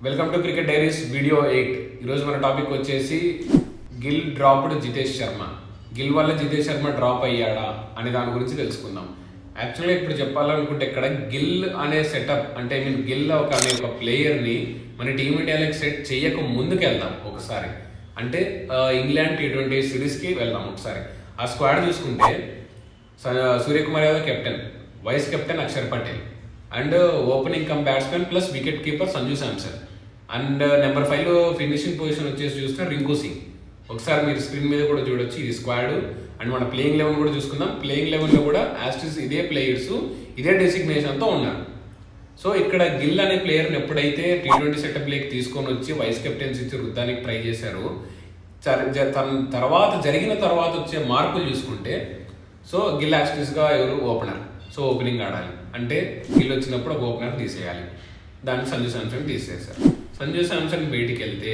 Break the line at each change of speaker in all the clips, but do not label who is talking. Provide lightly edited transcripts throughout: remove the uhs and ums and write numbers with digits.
Welcome to cricket diaries video 8. ఈరోజు మన topic వచ్చేసి గిల్ డ్రాప్డ్ జితేష్ శర్మ. గిల్ వల్ల జితేష్ శర్మ డ్రాప్ అయ్యాడా అనే దాని గురించి తెలుసుకుందాం. యాక్చువల్గా ఇప్పుడు చెప్పాలనుకుంటే ఇక్కడ గిల్ అనే సెటప్ అంటే గిల్ అనే ఒక ప్లేయర్ని మన టీమిండియాలోకి సెట్ చేయక ముందుకు వెళ్దాం ఒకసారి. అంటే ఇంగ్లాండ్ T20 సిరీస్కి వెళ్దాం ఒకసారి. ఆ స్క్వాడ్ చూసుకుంటే Suryakumar Yadav captain, vice captain Axar Patel, and opening cum batsmen plus wicket keeper Sanju Samson, and number 5లో ఫినిషింగ్ పొజిషన్ వచ్చేసి చూస్తే రింకు సింగ్. ఒకసారి మీరు స్క్రీన్ మీద కూడా చూడొచ్చు ఇది స్క్వాడ్. అండ్ మన ప్లేయింగ్ 11 కూడా చూసుకుందాం. ప్లేయింగ్ 11లో కూడా యాస్టిస్ ఇదే ప్లేయర్స్ ఇదే డెసిగ్నేషన్తో ఉన్నారు. సో ఇక్కడ గిల్ అనే ప్లేయర్ని ఎప్పుడైతే T20 సెటప్లోకి తీసుకొని వచ్చి వైస్ కెప్టెన్సీ ఇచ్చి రుద్దానికి ట్రై చేశారు, జరిగిన తర్వాత వచ్చే మార్పులు చూసుకుంటే సో గిల్ యాస్టిస్గా ఎవరు ఓపెనర్, సో ఓపెనింగ్ ఆడాలి అంటే గిల్ వచ్చినప్పుడు ఒక ఓపెనర్ తీసేయాలి. దాన్ని సంజు శాంసన్ తీసేశారు. సంజు శాంసన్ బయటికి వెళ్తే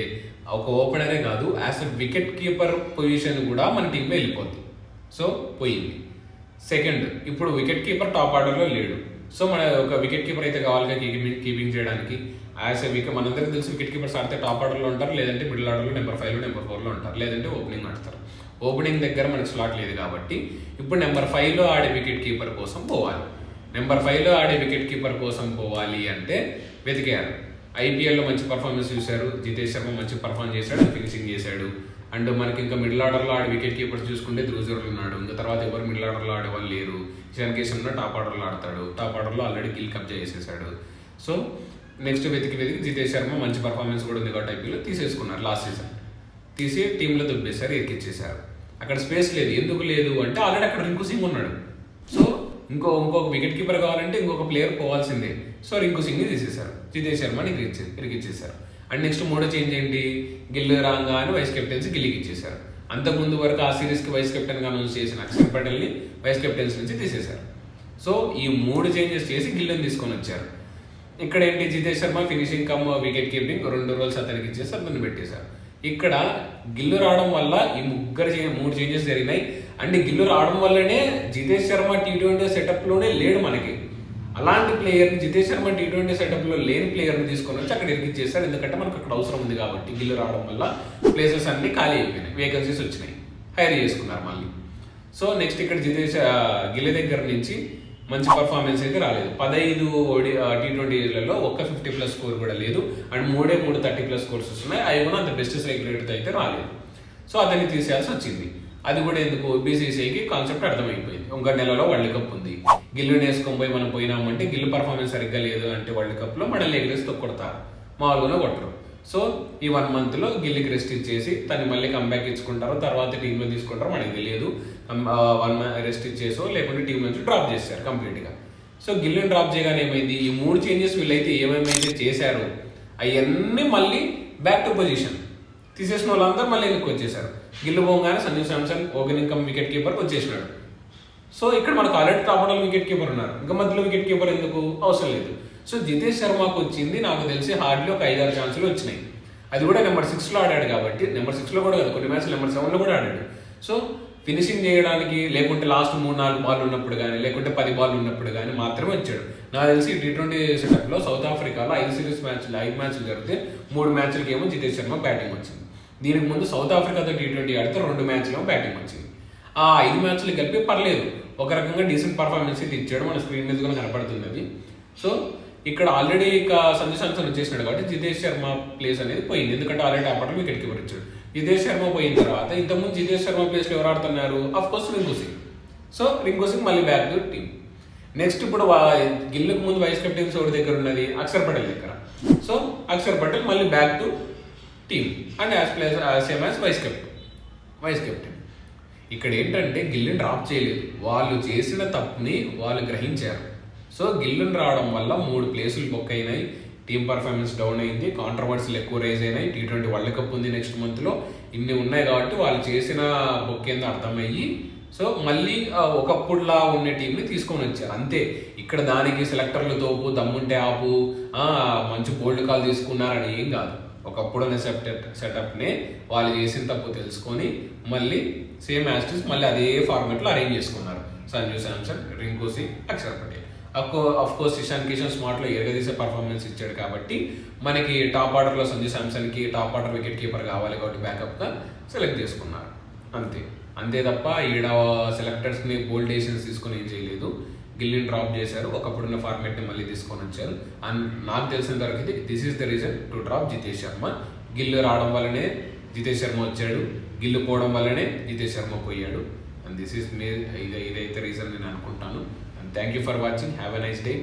ఒక ఓపెనరే కాదు as a wicket keeper position కూడా మన టీంలో వెళ్ళిపోద్ది. సో పోయింది. సెకండ్, ఇప్పుడు వికెట్ కీపర్ టాప్ ఆర్డర్లో లేడు. సో మన ఒక వికెట్ కీపర్ అయితే కావాలిగా కీపింగ్ చేయడానికి. యాజ్ ఎ వికెట్ మనందరికీ తెలుసు వికెట్ కీపర్స్ ఆడితే టాప్ ఆర్డర్లో ఉంటారు, లేదంటే మిడిల్ ఆర్డర్లో నెంబర్ 5లో నెంబర్ 4లో ఉంటారు, లేదంటే ఓపెనింగ్ ఆడతారు. ఓపెనింగ్ దగ్గర మనకి స్లాట్ లేదు కాబట్టి ఇప్పుడు నెంబర్ 5లో ఆడే వికెట్ కీపర్ కోసం పోవాలి. నెంబర్ 5లో ఆడే వికెట్ కీపర్ కోసం పోవాలి అంటే వెతికారు. IPLలో మంచి పర్ఫార్మెన్స్ చూశారు, జితేష్ శర్మ మంచి పర్ఫార్మ్ చేశాడు, ఫినిషింగ్ చేశాడు. అండ్ మనకి ఇంకా మిడిల్ ఆర్డర్లో ఆడే వికెట్ కీపర్స్ చూసుకుంటే ధ్రువ్ ఉన్నాడు. ఇంకా తర్వాత ఎవరు మిడిల్ ఆర్డర్లో ఆడేవాళ్ళు లేరు. ఇషాన్ కిషన్ టాప్ ఆర్డర్లో ఆడతాడు. టాప్ ఆర్డర్లో ఆల్రెడీ గిల్ కబ్జా చేసేసాడు. సో నెక్స్ట్ వెతికి జితేష్ శర్మ మంచి పర్ఫార్మెన్స్ కూడా ఉంది కాబట్టి IPLలో తీసేసుకున్నారు. లాస్ట్ సీజన్ తీసి టీంలో దుబ్బేశారు, ఎక్కిచ్చేశారు. అక్కడ స్పేస్ లేదు. ఎందుకు లేదు అంటే ఆల్రెడీ అక్కడ రింకు సింగ్ ఉన్నాడు. సో ఇంకొక వికెట్ కీపర్ కావాలంటే ఇంకొక ప్లేయర్ పోవాల్సిందే. సో రింకు సింగ్ని తీసేశారు, జితేష్ శర్మని ఇరికిచ్చేశారు. అండ్ నెక్స్ట్ మూడో చేంజ్ ఏంటి, గిల్ రాంగా అని వైస్ కెప్టెన్సీ గిల్లికి ఇచ్చేశారు. అంతకుముందు వరకు ఆ సిరీస్కి వైస్ కెప్టెన్గా అనౌన్స్ చేసిన అక్షర్ పటేల్ని వైస్ కెప్టెన్సీ నుంచి తీసేశారు. సో ఈ 3 చేంజెస్ చేసి గిల్ని తీసుకొని వచ్చారు. ఇక్కడ ఏంటి, Jitesh Sharma finishing cum wicket keeping 2 roles అతనికి ఇచ్చేసి అతన్ని పెట్టేశారు. ఇక్కడ గిల్లు రావడం వల్ల ఈ 3 చేంజెస్ జరిగినాయి. అండ్ గిల్లు రావడం వల్లనే జితేష్ శర్మ T20 సెటప్లోనే లేడు మనకి. అలాంటి ప్లేయర్ని జితేష్ శర్మ T20 సెటప్లో లేని ప్లేయర్ని తీసుకొని వచ్చి అక్కడ ఎరికిచ్చేస్తారు. ఎందుకంటే మనకు అక్కడ అవసరం ఉంది కాబట్టి. గిల్లు రావడం వల్ల ప్లేసెస్ అన్ని ఖాళీ అయిపోయినాయి, వేకెన్సీస్ వచ్చినాయి, హైర్ చేసుకున్నారు మళ్ళీ. సో నెక్స్ట్ ఇక్కడ గిల్ దగ్గర నుంచి మంచి పర్ఫార్మెన్స్ అయితే రాలేదు. 15 T20లలో ఒక్క 50+ స్కోర్ కూడా లేదు. అండ్ 3 30+ స్కోర్స్ వస్తున్నాయి. అవి కూడా అంత బెస్ట్ స్ట్రైక్ రేట్తో అయితే రాలేదు. సో అతన్ని తీసేయాల్సి వచ్చింది. అది కూడా ఎందుకు, BCCIకి కాన్సెప్ట్ అర్థమైపోయింది. ఒక నెలలో వరల్డ్ కప్ ఉంది, గిల్లుని వేసుకొని పోయి మనం పోయినామంటే గిల్లు పర్ఫార్మెన్స్ సరిగ్గా లేదు అంటే వరల్డ్ కప్లో మనల్ని ఎగిరేసి తొక్కొడతారు, మామూలుగానే కొట్టరు. సో ఈ 1 మంత్లో గిల్లికి రెస్ట్ ఇచ్చేసి తను మళ్ళీ కంబ్యాక్ ఇచ్చుకుంటారో తర్వాత టీంలో తీసుకుంటారో మనకి తెలియదు. 1 మంత్ రెస్ట్ ఇచ్చేసో లేకుంటే టీం నుంచి డ్రాప్ చేశారు కంప్లీట్గా. సో గిల్లుని డ్రాప్ చేయగానే ఏమైంది, ఈ 3 చేంజెస్ వీళ్ళైతే ఏమేమైతే చేశారో అవన్నీ మళ్ళీ బ్యాక్ టు పొజిషన్. తీసేసిన వాళ్ళందరూ మళ్ళీ వెనక్కి వచ్చేసారు. గిల్లు పోగానే Sanju Samson opening come wicket keeper వచ్చేసినాడు. So ఇక్కడ మనకు ఆల్రెడీ టాప్ ఆర్డర్లో వికెట్ కీపర్ ఉన్నారు, ఇంకా మధ్యలో వికెట్ కీపర్ ఎందుకు అవసరం లేదు. సో జితేష్ శర్మకు వచ్చింది నాకు తెలిసి హార్డ్లీ ఒక 5-6 ఛాన్సులు వచ్చినాయి. అది కూడా నెంబర్ 6లో ఆడాడు కాబట్టి, నెంబర్ 6లో కూడా కాదు, కొన్ని మ్యాచ్లు నెంబర్ 7లో కూడా ఆడాడు. సో ఫినిషింగ్ చేయడానికి లేకుంటే లాస్ట్ 3-4 బాల్ ఉన్నప్పుడు కానీ లేకుంటే 10 బాల్ ఉన్నప్పుడు కానీ మాత్రమే వచ్చాడు. నాకు తెలిసి T20 సెటప్లో సౌత్ ఆఫ్రికాలో 5 మ్యాచ్లు జరిగితే 3 మ్యాచ్లకి ఏమో జితేష్ శర్మ బ్యాటింగ్ వచ్చింది. దీనికి ముందు సౌత్ ఆఫ్రికాతో T20 ఆడితే 2 మ్యాచ్లో బ్యాటింగ్ వచ్చింది. ఆ 5 మ్యాచ్లు కలిపి పర్లేదు, ఒక రకంగా డీసెంట్ పర్ఫార్మెన్స్ అయితే ఇచ్చాడు. మన స్క్రీన్ మీద కూడా కనపడుతుంది అది. సో ఇక్కడ ఆల్రెడీ ఇక సంజు శాంసన్ వచ్చేసినాడు కాబట్టి జితేష్ శర్మ ప్లేస్ అనేది పోయింది. ఎందుకంటే ఆల్రెడీ అప్పట్లో వికెట్ కీపర్ ఇచ్చాడు. జితేష్ శర్మ పోయిన తర్వాత ఇంతకుముందు జితేష్ శర్మ ప్లేస్లో ఎవరు ఆడుతున్నారు, అఫ్కోర్స్ రింకు సింగ్. సో రింకు సింగ్ మళ్ళీ బ్యాక్ టు టీమ్. నెక్స్ట్ ఇప్పుడు గిల్లుకు ముందు వైస్ కెప్టెన్సీ ఎవరి దగ్గర ఉన్నది, అక్షర్ పటేల్ దగ్గర. సో అక్షర్ పటేల్ మళ్ళీ back to team and same as vice captain. ఇక్కడ ఏంటంటే గిల్లుని డ్రాప్ చేయలేదు, వాళ్ళు చేసిన తప్పుని వాళ్ళు గ్రహించారు. సో గిల్లుని రావడం వల్ల 3 ప్లేసులు బుక్ అయినాయి, టీమ్ పర్ఫార్మెన్స్ డౌన్ అయింది, కాంట్రవర్సీలు ఎక్కువ రైజ్ అయినాయి. T20 వరల్డ్ కప్ ఉంది నెక్స్ట్ మంత్లో, ఇన్ని ఉన్నాయి కాబట్టి వాళ్ళు చేసిన బుక్ ఏందో అర్థమయ్యి సో మళ్ళీ ఒకప్పుడులా ఉన్న టీంని తీసుకొని వచ్చారు అంతే. ఇక్కడ దానికి సెలెక్టర్లు తోపు, దమ్ముంటే ఆపు, మంచి బోల్డ్ కాల్ తీసుకున్నారని ఏం కాదు. ఒకప్పుడున్న సెటప్నే వాళ్ళు చేసిన తప్పు తెలుసుకొని మళ్ళీ సేమ్ యాస్టిస్ మళ్ళీ అదే ఫార్మాట్లో అరేంజ్ చేసుకున్నారు. సంజు శాంసన్, రింకు సింగ్, అక్షర్ పటేల్ అఫ్ కోర్స్ ఇషాన్ కిషన్ స్మార్ట్లో ఎరగదీసే పర్ఫార్మెన్స్ ఇచ్చాడు కాబట్టి మనకి టాప్ ఆర్డర్లో సంజు శాంసన్కి టాప్ ఆర్డర్ వికెట్ కీపర్ కావాలి కాబట్టి బ్యాకప్గా సెలెక్ట్ చేసుకున్నారు అంతే తప్ప ఈడ సెలెక్టర్స్ని బోల్డ్ డెసిషన్స్ తీసుకొని ఏం చేయలేదు. గిల్ని డ్రాప్ చేశారు, ఒకప్పుడున్న ఫార్మేట్ని మళ్ళీ తీసుకొని వచ్చారు. అండ్ నాకు తెలిసినంత వరకు ఇది this is the reason to drop Jitesh Sharma. Gill రావడం వల్లనే జితేష్ శర్మ వచ్చాడు, గిల్లు పోవడం వల్లనే జితేష్ శర్మ పోయాడు. అండ్ దిస్ ఈస్ ఇదైతే రీజన్ నేను అనుకుంటాను. And thank you for watching. Have a nice day.